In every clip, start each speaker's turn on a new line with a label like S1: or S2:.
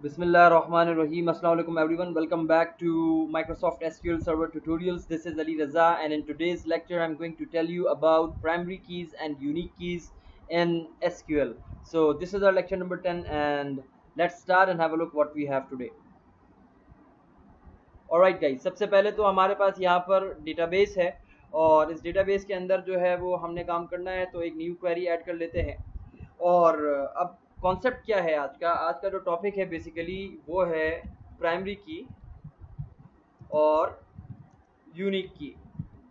S1: Bismillahirrahmanirrahim. Assalamu alaikum everyone. Welcome back to Microsoft SQL Server Tutorials. This is Ali Raza, and in today's lecture I'm going to tell you about primary keys and unique keys in SQL. So this is our lecture number 10, and let's start and have a look what we have today. Alright guys, सबसे पहले तो हमारे पास यहाँ पर database है और इस database के अंदर जो है वो हमने काम करना है, तो एक न्यू क्वेरी ऐड कर लेते हैं। और अब कॉन्सेप्ट क्या है आज का जो टॉपिक है बेसिकली वो है प्राइमरी की और यूनिक की।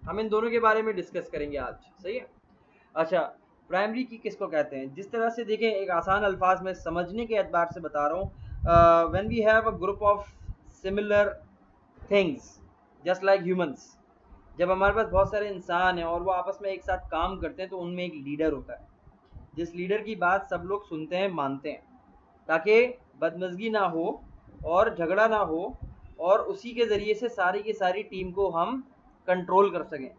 S1: हम इन दोनों के बारे में डिस्कस करेंगे आज, सही है। अच्छा, प्राइमरी की किसको कहते हैं? जिस तरह से देखें, एक आसान अल्फाज में समझने के एतबार से बता रहा हूँ। When we have a group of similar things just like humans, जब हमारे पास बहुत सारे इंसान हैं और वो आपस में एक साथ काम करते हैं तो उनमें एक लीडर होता है, जिस लीडर की बात सब लोग सुनते हैं, मानते हैं, ताकि बदमज़गी ना हो और झगड़ा ना हो और उसी के ज़रिए से सारी की सारी टीम को हम कंट्रोल कर सकें।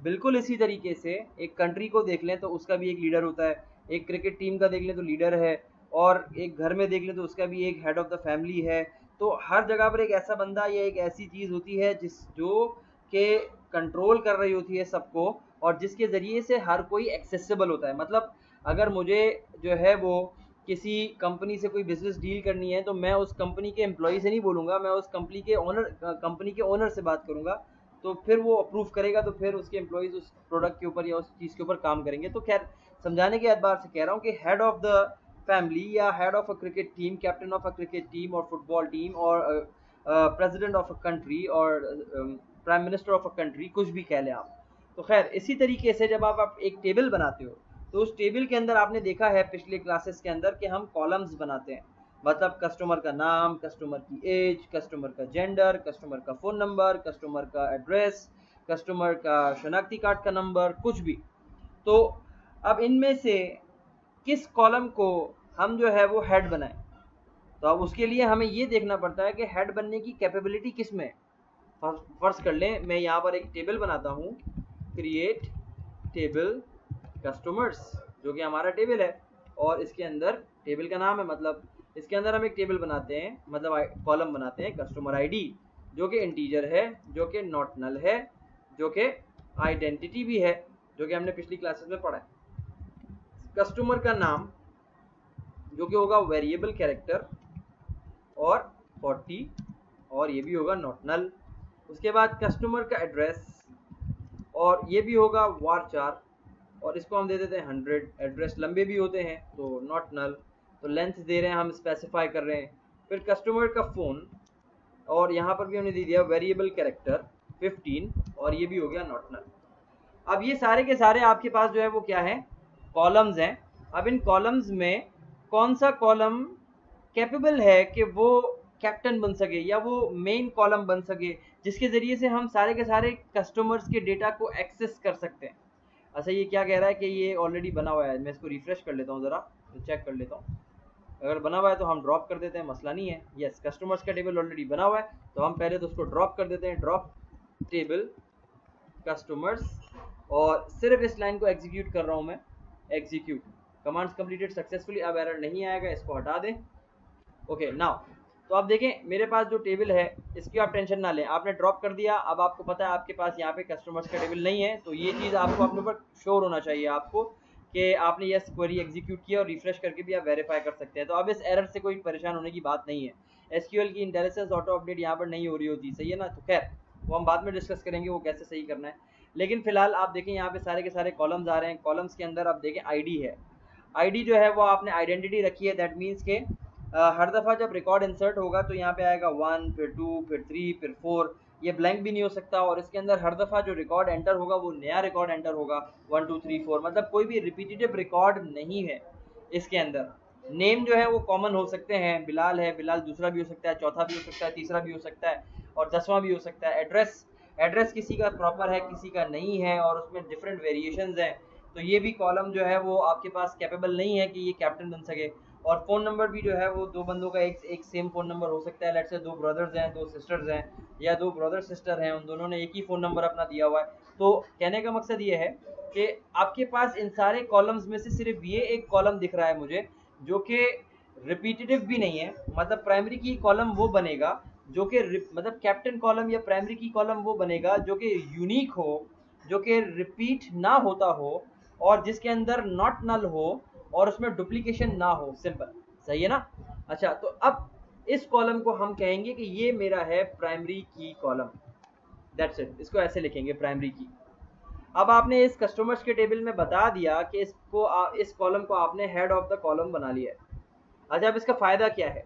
S1: बिल्कुल इसी तरीके से एक कंट्री को देख लें तो उसका भी एक लीडर होता है, एक क्रिकेट टीम का देख लें तो लीडर है, और एक घर में देख लें तो उसका भी एक हेड ऑफ द फैमिली है। तो हर जगह पर एक ऐसा बंदा या एक ऐसी चीज़ होती है जो के कंट्रोल कर रही होती है सबको, और जिसके ज़रिए से हर कोई एक्सेसिबल होता है। मतलब अगर मुझे जो है वो किसी कंपनी से कोई बिजनेस डील करनी है तो मैं उस कंपनी के एम्प्लॉय से नहीं बोलूँगा, मैं उस कंपनी के ओनर से बात करूँगा, तो फिर वो अप्रूव करेगा, तो फिर उसके एम्प्लॉयज़ उस प्रोडक्ट के ऊपर या उस चीज़ के ऊपर काम करेंगे। तो खैर, समझाने के एतबार से कह रहा हूँ कि हेड ऑफ द फैमिली या head of a cricket team, captain of a cricket team और फुटबॉल टीम और प्रेसिडेंट ऑफ अ कंट्री और prime minister of a country, कुछ भी कह लें आप। तो खैर, इसी तरीके से जब आप एक टेबल बनाते हो तो उस टेबल के अंदर आपने देखा है पिछले क्लासेस के अंदर कि हम कॉलम्स बनाते हैं। मतलब कस्टमर का नाम, कस्टमर की एज, कस्टमर का जेंडर, कस्टमर का फ़ोन नंबर, कस्टमर का एड्रेस, कस्टमर का शनाख्ती कार्ड का नंबर, कुछ भी। तो अब इनमें से किस कॉलम को हम जो है वो हेड बनाएं, तो अब उसके लिए हमें ये देखना पड़ता है कि हेड बनने की कैपेबिलिटी किस में है। फर्स्ट कर लें, मैं यहाँ पर एक टेबल बनाता हूँ, क्रिएट टेबल कस्टमर्स, जो कि हमारा टेबल है और इसके अंदर टेबल का नाम है। मतलब इसके अंदर हम एक टेबल बनाते हैं, मतलब कॉलम बनाते हैं कस्टमर आईडी, जो कि इंटीजर है, जो कि नॉट नल है, जो कि आइडेंटिटी भी है, जो कि हमने पिछली क्लासेस में पढ़ा है। कस्टमर का नाम जो कि होगा वेरिएबल कैरेक्टर और 40, और ये भी होगा नॉट नल। उसके बाद कस्टमर का एड्रेस, और ये भी होगा वारचार, और इसको हम दे देते हैं 100। एड्रेस लंबे भी होते हैं तो नॉट नल, तो लेंथ दे रहे हैं, हम स्पेसिफाई कर रहे हैं। फिर कस्टमर का फ़ोन, और यहाँ पर भी हमने दे दिया वेरिएबल कैरेक्टर 15, और ये भी हो गया नॉट नल। अब ये सारे के सारे आपके पास जो है वो क्या है, कॉलम्स हैं। अब इन कॉलम्स में कौन सा कॉलम कैपेबल है कि वो कैप्टन बन सके या वो मेन कॉलम बन सके, जिसके ज़रिए से हम सारे के सारे कस्टमर्स के डेटा को एक्सेस कर सकते हैं। अच्छा, ये क्या कह रहा है कि ये ऑलरेडी बना हुआ है। मैं इसको रिफ्रेश कर लेता हूँ ज़रा, तो चेक कर लेता हूँ। अगर बना हुआ है तो हम ड्रॉप कर देते हैं, मसला नहीं है। यस, कस्टमर्स का टेबल ऑलरेडी बना हुआ है, तो हम पहले तो उसको ड्रॉप कर देते हैं, ड्रॉप टेबल कस्टमर्स, और सिर्फ इस लाइन को एग्जीक्यूट कर रहा हूँ मैं, एग्जीक्यूट कमांड्स कंप्लीटेड सक्सेसफुली। अब एरर नहीं आएगा, इसको हटा दें। ओके, नाउ तो आप देखें मेरे पास जो टेबल है इसकी आप टेंशन ना लें, आपने ड्रॉप कर दिया। अब आपको पता है आपके पास यहाँ पे कस्टमर्स का टेबल नहीं है, तो ये चीज़ आपको अपने ऊपर श्योर होना चाहिए आपको कि आपने यस क्वेरी एग्जीक्यूट किया, और रिफ्रेश करके भी आप वेरीफाई कर सकते हैं। तो अब इस एरर से कोई परेशान होने की बात नहीं है। एसक्यूएल की इंटेलिजेंस ऑटो अपडेट यहाँ पर नहीं हो रही होती, सही है ना। तो खैर, वो हम बाद में डिस्कस करेंगे वो कैसे सही करना है। लेकिन फिलहाल आप देखें यहाँ पे सारे के सारे कॉलम्स आ रहे हैं। कॉलम्स के अंदर आप देखें आईडी है, आईडी जो है वो आपने आइडेंटिटी रखी है। दैट मीन्स के हर दफ़ा जब रिकॉर्ड इंसर्ट होगा तो यहाँ पे आएगा 1, फिर 2, फिर 3, फिर 4, ये ब्लैंक भी नहीं हो सकता। और इसके अंदर हर दफ़ा जो रिकॉर्ड एंटर होगा वो नया रिकॉर्ड एंटर होगा, 1, 2, 3, 4, मतलब कोई भी रिपीटेटिव रिकॉर्ड नहीं है इसके अंदर। नेम जो है वो कॉमन हो सकते हैं, बिलाल है, बिलाल दूसरा भी हो सकता है, चौथा भी हो सकता है, तीसरा भी हो सकता है, और 10वां भी हो सकता है। एड्रेस किसी का प्रॉपर है, किसी का नहीं है, और उसमें डिफरेंट वेरिएशंस हैं। तो ये भी कॉलम जो है वो आपके पास कैपेबल नहीं है कि ये कैप्टन बन सके। और फ़ोन नंबर भी जो है वो दो बंदों का एक सेम फ़ोन नंबर हो सकता है। लेट्स से दो ब्रदर्स हैं, दो सिस्टर्स हैं, या दो ब्रदर सिस्टर हैं, उन दोनों ने एक ही फ़ोन नंबर अपना दिया हुआ है। तो कहने का मकसद ये है कि आपके पास इन सारे कॉलम्स में से सिर्फ ये एक कॉलम दिख रहा है मुझे, जो कि रिपीटेटिव भी नहीं है, मतलब प्राइमरी की कॉलम वो बनेगा जो कि मतलब कैप्टन कॉलम या प्राइमरी की कॉलम वो बनेगा जो कि यूनिक हो, जो कि रिपीट ना होता हो, और जिसके अंदर नॉट नल हो, और उसमें डुप्लीकेशन ना हो। सिंपल, सही है ना? अच्छा, तो अब इस कॉलम को हम कहेंगे कि ये मेरा है प्राइमरी की कॉलम। दैट्स इट, इसको ऐसे लिखेंगे, प्राइमरी की। अब आपने इस कस्टमर्स के टेबल में बता दिया कि इस कॉलम को आपने हेड ऑफ द कॉलम बना लिया है। अच्छा, अब इसका फ़ायदा क्या है?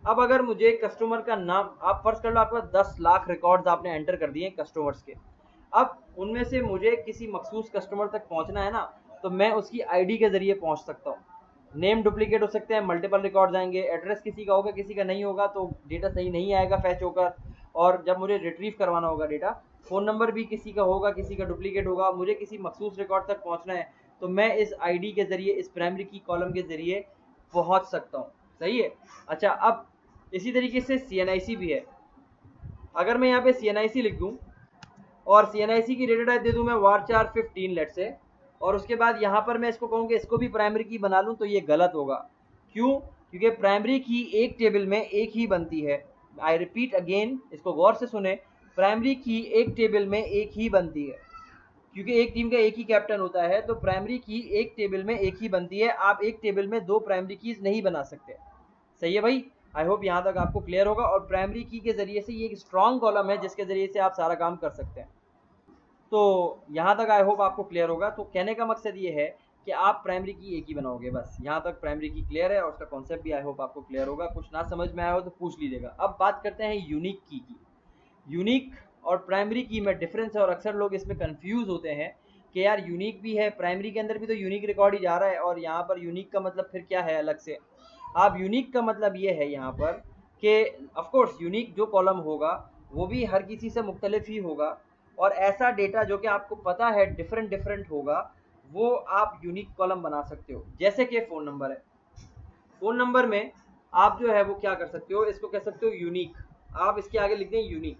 S1: अब अगर मुझे कस्टमर का नाम, आप फर्ज कर लो आपका 10 लाख रिकॉर्ड्स आपने एंटर कर दिए कस्टमर्स के। अब उनमें से मुझे किसी मखसूस कस्टमर तक पहुंचना है ना, तो मैं उसकी आईडी के जरिए पहुंच सकता हूँ। नेम डुप्लीकेट हो सकते हैं, मल्टीपल रिकॉर्ड्स आएंगे, एड्रेस किसी का होगा किसी का नहीं होगा, तो डेटा सही नहीं आएगा फैच होकर। और जब मुझे रिट्रीव करवाना होगा डेटा, फ़ोन नंबर भी किसी का होगा किसी का डुप्लीकेट होगा, मुझे किसी मखसूस रिकॉर्ड तक पहुंचना है, तो मैं इस आईडी के जरिए, इस प्राइमरी की कॉलम के जरिए पहुंच सकता हूँ। सही है? अच्छा, अब इसी तरीके से CNIC भी है। अगर मैं यहाँ पे CNIC लिख दूँ और CNIC की डेटा टाइप दे दूँ मैं varchar 15 लेट से, और उसके बाद यहाँ पर मैं इसको कहूँ कि इसको भी प्राइमरी की बना लूँ, तो ये गलत होगा। क्यों? क्योंकि प्राइमरी की एक टेबल में एक ही बनती है। आई रिपीट अगेन, इसको गौर से सुने, प्राइमरी की एक टेबल में एक ही बनती है, क्योंकि एक टीम का एक ही कैप्टन होता है, तो प्राइमरी की एक टेबल में एक ही बनती है। आप एक टेबल में दो प्राइमरी कीज नहीं बना सकते। सही है भाई? आई होप यहाँ तक आपको क्लियर होगा। और प्राइमरी की के जरिए से ये एक स्ट्रॉन्ग कॉलम है जिसके जरिए से आप सारा काम कर सकते हैं। तो यहाँ तक आई होप आपको क्लियर होगा। तो कहने का मकसद ये है कि आप प्राइमरी की एक ही बनाओगे, बस यहाँ तक प्राइमरी की क्लियर है, और उसका कॉन्सेप्ट भी आई होप आपको क्लियर होगा। कुछ ना समझ में आया हो तो पूछ लीजिएगा। अब बात करते हैं यूनिक की। यूनिक और प्राइमरी की में डिफरेंस है, और अक्सर लोग इसमें कंफ्यूज होते हैं कि यार यूनिक भी है, प्राइमरी के अंदर भी तो यूनिक रिकॉर्ड ही जा रहा है, और यहाँ पर यूनिक का मतलब फिर क्या है अलग से? आप यूनिक का मतलब ये है यहाँ पर कि ऑफ कोर्स यूनिक जो कॉलम होगा वो भी हर किसी से मुख्तलिफ ही होगा, और ऐसा डेटा जो कि आपको पता है डिफरेंट डिफरेंट होगा, वो आप यूनिक कॉलम बना सकते हो। जैसे कि फ़ोन नंबर है, फ़ोन नंबर में आप जो है वो क्या कर सकते हो, इसको कह सकते हो यूनिक। आप इसके आगे लिख दें unique.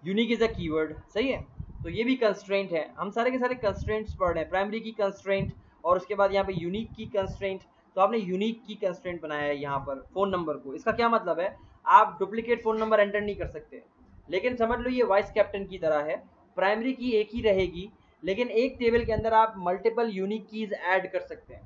S1: Unique is a keyword, सही है? तो ये भी कंस्ट्रेंट है। हम सारे के सारे कंस्ट्रेंट्स पढ़ रहे हैं, प्राइमरी की कंस्ट्रेंट, और उसके बाद यहाँ पे यूनिक की कंस्ट्रेंट। तो आपने यूनिक की कंस्ट्रेंट बनाया है यहाँ पर फ़ोन नंबर को। इसका क्या मतलब है? आप डुप्लीकेट फ़ोन नंबर एंटर नहीं कर सकते, लेकिन समझ लो ये वाइस कैप्टन की तरह है। प्राइमरी की एक ही रहेगी, लेकिन एक टेबल के अंदर आप मल्टीपल यूनिक कीज ऐड कर सकते हैं,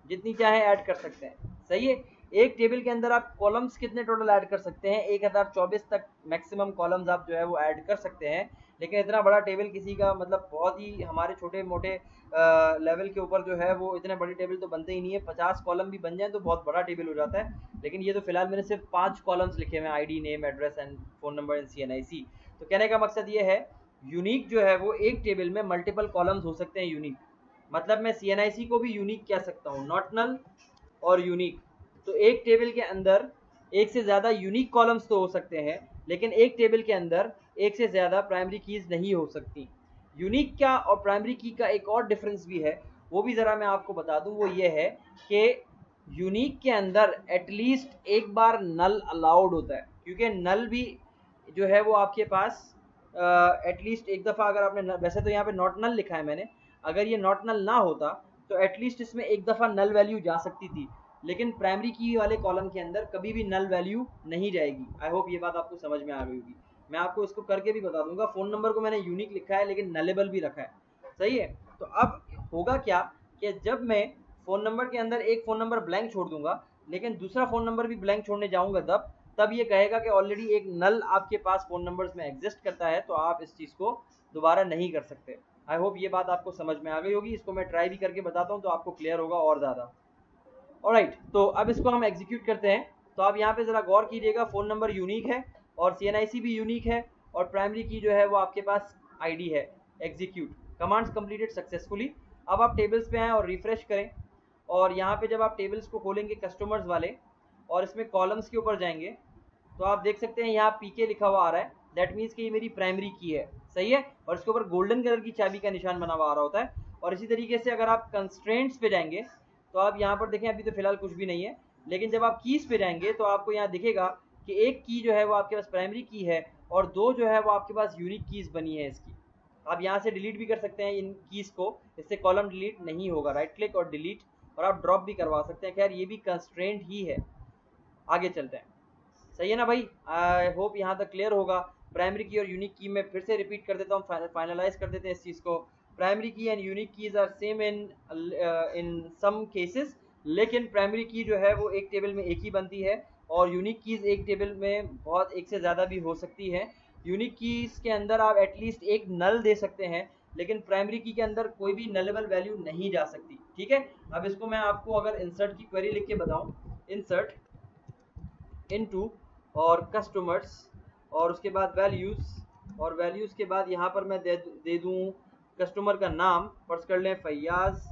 S1: जितनी चाहे ऐड कर सकते हैं। सही है? एक टेबल के अंदर आप कॉलम्स कितने टोटल ऐड कर सकते हैं? 1024 तक मैक्सिमम कॉलम्स आप जो है वो ऐड कर सकते हैं। लेकिन इतना बड़ा टेबल किसी का, मतलब बहुत ही हमारे छोटे मोटे लेवल के ऊपर जो है वो इतने बड़े टेबल तो बनते ही नहीं है। 50 कॉलम भी बन जाए तो बहुत बड़ा टेबल हो जाता है। लेकिन ये तो फिलहाल मैंने सिर्फ 5 कॉलम्स लिखे हुए हैं, ID, name, address and phone number and CNIC। तो कहने का मकसद ये है, यूनिक जो है वो एक टेबल में मल्टीपल कॉलम्स हो सकते हैं यूनिक। मतलब मैं CNIC को भी यूनिक कह सकता हूँ, नॉट नल और यूनिक। तो एक टेबल के अंदर एक से ज़्यादा यूनिक कॉलम्स तो हो सकते हैं, लेकिन एक टेबल के अंदर एक से ज़्यादा प्राइमरी कीज़ नहीं हो सकती। यूनिक का और प्राइमरी की का एक और डिफरेंस भी है, वो भी ज़रा मैं आपको बता दूं। वो ये है कि यूनिक के अंदर एटलीस्ट एक बार नल अलाउड होता है, क्योंकि नल भी जो है वो आपके पास एटलीस्ट एक दफ़ा, अगर आपने, वैसे तो यहाँ पे नॉट नल लिखा है मैंने, अगर ये नॉट नल ना होता तो एटलीस्ट इसमें एक दफ़ा नल वैल्यू जा सकती थी, लेकिन प्राइमरी की वाले कॉलम के अंदर कभी भी नल वैल्यू नहीं जाएगी। आई होप ये बात आपको समझ में आ गई होगी। मैं आपको इसको करके भी बता दूंगा। फ़ोन नंबर को मैंने यूनिक लिखा है लेकिन नलेबल भी रखा है। सही है? तो अब होगा क्या कि जब मैं फ़ोन नंबर के अंदर एक फ़ोन नंबर ब्लैंक छोड़ दूंगा, लेकिन दूसरा फ़ोन नंबर भी ब्लैंक छोड़ने जाऊंगा, तब ये कहेगा कि ऑलरेडी एक नल आपके पास फ़ोन नंबर्स में एग्जिस्ट करता है, तो आप इस चीज़ को दोबारा नहीं कर सकते। आई होप ये बात आपको समझ में आ गई होगी। इसको मैं ट्राई भी करके बताता हूँ तो आपको क्लियर होगा और ज़्यादा। ऑलराइट, तो अब इसको हम एग्जीक्यूट करते हैं। तो आप यहाँ पे ज़रा गौर कीजिएगा, फ़ोन नंबर यूनिक है और CNIC भी यूनिक है, और प्राइमरी की जो है वो आपके पास ID है। Execute, commands completed successfully. अब आप टेबल्स पे आएँ और रिफ्रेश करें, और यहाँ पे जब आप टेबल्स को खोलेंगे कस्टमर्स वाले और इसमें कॉलम्स के ऊपर जाएंगे, तो आप देख सकते हैं यहाँ PK लिखा हुआ आ रहा है। दैट मीन्स कि ये मेरी प्राइमरी की है। सही है? और इसके ऊपर गोल्डन कलर की चाबी का निशान बना हुआ आ रहा होता है। और इसी तरीके से अगर आप कंस्ट्रेंट्स पे जाएंगे, तो आप यहाँ पर देखें, अभी तो फिलहाल कुछ भी नहीं है, लेकिन जब आप कीज़ पे जाएंगे तो आपको यहाँ दिखेगा कि एक की जो है वो आपके पास प्राइमरी की है, और दो जो है वो आपके पास यूनिक कीज़ बनी है इसकी। आप यहाँ से डिलीट भी कर सकते हैं इन कीज़ को, इससे कॉलम डिलीट नहीं होगा। राइट क्लिक और डिलीट और आप ड्रॉप भी करवा सकते हैं। खैर ये भी कंस्ट्रेंट ही है। आगे चलते हैं, सही है ना भाई? आई होप यहाँ तक क्लियर होगा। प्राइमरी की और यूनिक की मैं फिर से रिपीट कर देता हूँ, फाइनलाइज कर देते हैं इस चीज़ को। Primary key and unique keys are same in some cases, लेकिन प्राइमरी की जो है वो एक टेबल में एक ही बनती है और यूनिक कीज एक टेबल में बहुत एक से ज़्यादा भी हो सकती है। यूनिक कीज के अंदर आप एटलीस्ट एक नल दे सकते हैं, लेकिन प्राइमरी की के अंदर कोई भी नलेबल वैल्यू नहीं जा सकती। ठीक है, अब इसको मैं आपको अगर इंसर्ट की क्वेरी लिख के बताऊं, इंसर्ट इनटू और कस्टमर्स और उसके बाद वैल्यूज़, और वैल्यूज़ के बाद यहाँ पर मैं दे दूँ कस्टमर का नाम, फर्ज कर लें फैयाज़,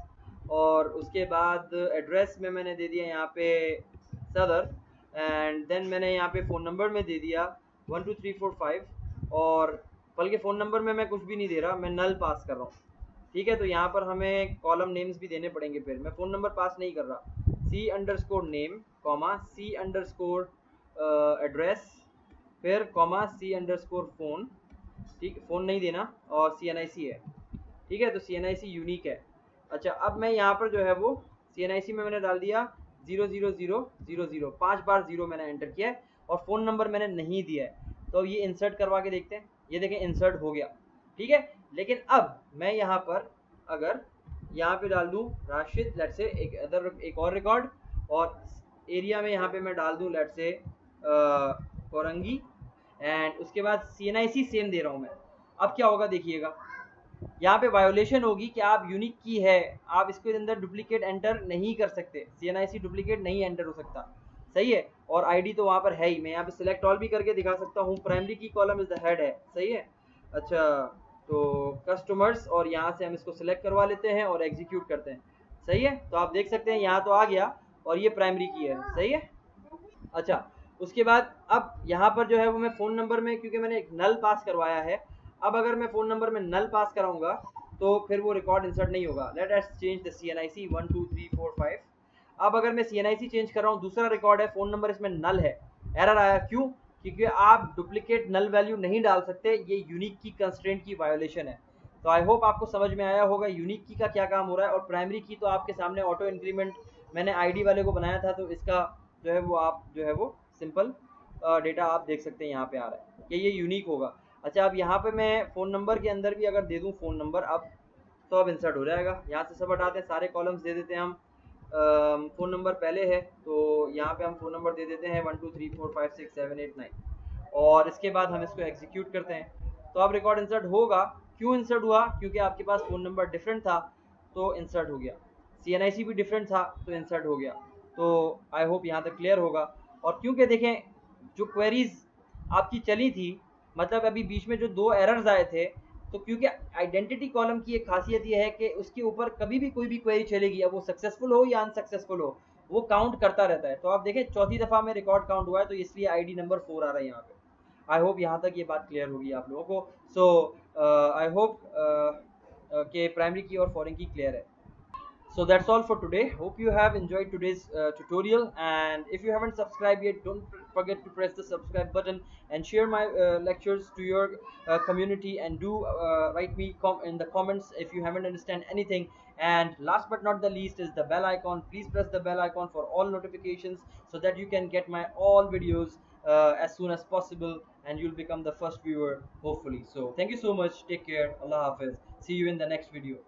S1: और उसके बाद एड्रेस में मैंने दे दिया यहाँ पे सदर, एंड देन मैंने यहाँ पे फ़ोन नंबर में दे दिया 12345, और बल्कि फ़ोन नंबर में मैं कुछ भी नहीं दे रहा, मैं नल पास कर रहा हूँ। ठीक है, तो यहाँ पर हमें कॉलम नेम्स भी देने पड़ेंगे, फिर मैं फ़ोन नंबर पास नहीं कर रहा, सी अंडरस्कोर नेम कॉमा सी अंडरस्कोर एड्रेस, फिर कॉमा सी अंडरस्कोर फ़ोन, ठीक, फ़ोन नहीं देना, और CNIC है। ठीक है, तो CNIC यूनिक है। अच्छा, अब मैं यहाँ पर जो है वो CNIC में मैंने डाल दिया 00000, 5 बार 0 मैंने एंटर किया है, और फ़ोन नंबर मैंने नहीं दिया है। तो अब ये इंसर्ट करवा के देखते हैं, ये देखें इंसर्ट हो गया। ठीक है, लेकिन अब मैं यहाँ पर अगर यहाँ पे डाल दूँ राशिद, लेट से एक और रिकॉर्ड, और एरिया में यहाँ पे मैं डाल दूँ लेट से कोरंगी, एंड उसके बाद CNIC सेम दे रहा हूँ मैं। अब क्या होगा देखिएगा, यहाँ पे वायोलेशन होगी कि आप यूनिक की है, आप इसके अंदर डुप्लीकेट एंटर नहीं कर सकते, CNIC डुप्लीकेट नहीं एंटर हो सकता। सही है, और आईडी तो वहाँ पर है ही। मैं यहाँ पे सिलेक्ट ऑल भी करके दिखा सकता हूँ, प्राइमरी की कॉलम इज द हेड है। सही है, अच्छा, तो कस्टमर्स, और यहाँ से हम इसको सिलेक्ट करवा लेते हैं और एग्जीक्यूट करते हैं। सही है, तो आप देख सकते हैं यहाँ तो आ गया, और ये प्राइमरी की है। सही है, अच्छा, उसके बाद अब यहाँ पर जो है वो मैं फ़ोन नंबर में, क्योंकि मैंने एक नल पास करवाया है, अब अगर मैं फ़ोन नंबर में नल पास कराऊंगा तो फिर वो रिकॉर्ड इंसर्ट नहीं होगा। Let us change the CNIC 1 2 3 4 5। अब अगर मैं CNIC चेंज कर रहा हूँ, दूसरा रिकॉर्ड है, फ़ोन नंबर इसमें नल है, एरर आया। क्यों? क्योंकि आप डुप्लीकेट नल वैल्यू नहीं डाल सकते, ये यूनिक की कंस्ट्रेंट की वायोलेशन है। तो आई होप आपको समझ में आया होगा यूनिक की का क्या काम हो रहा है। और प्राइमरी की तो आपके सामने ऑटो इंक्रीमेंट मैंने आईडी वाले को बनाया था, तो इसका जो है वो आप जो है वो सिंपल डेटा आप देख सकते हैं यहाँ पे आ रहा है कि ये यूनिक होगा। अच्छा, अब यहाँ पे मैं फ़ोन नंबर के अंदर भी अगर दे दूँ फ़ोन नंबर, अब तो अब इंसर्ट हो जाएगा। यहाँ से सब हटाते हैं, सारे कॉलम्स दे देते हैं हम। फ़ोन नंबर पहले है तो यहाँ पे हम फ़ोन नंबर दे देते हैं 1 2 3 4 5 6 7 8 9, और इसके बाद हम इसको एग्जीक्यूट करते हैं। तो अब रिकॉर्ड इंसर्ट होगा। क्यों इंसर्ट हुआ? क्योंकि आपके पास फ़ोन नंबर डिफरेंट था तो इंसर्ट हो गया, CNIC भी डिफरेंट था तो इंसर्ट हो गया। तो आई होप यहाँ तक क्लियर होगा। और क्योंकि देखें जो क्वेरीज आपकी चली थी, मतलब अभी बीच में जो 2 एरर्स आए थे, तो क्योंकि आइडेंटिटी कॉलम की एक खासियत ये है कि उसके ऊपर कभी भी कोई भी क्वेरी चलेगी, अब वो सक्सेसफुल हो या अनसक्सेसफुल हो, वो काउंट करता रहता है। तो आप देखें चौथी दफ़ा में रिकॉर्ड काउंट हुआ है, तो इसलिए ID नंबर 4 आ रहा है यहाँ पे। आई होप यहाँ तक ये बात क्लियर होगी आप लोगों को। सो आई होप कि प्राइमरी की और फॉरेन की क्लियर है। So that's all for today. Hope you have enjoyed today's tutorial, and if you haven't subscribed yet, don't forget to press the subscribe button and share my lectures to your community, and do write me in the comments if you haven't understand anything. And last but not the least is the bell icon. Please press the bell icon for all notifications so that you can get my all videos as soon as possible, and you'll become the first viewer hopefully. So thank you so much, take care, Allah Hafiz, see you in the next video.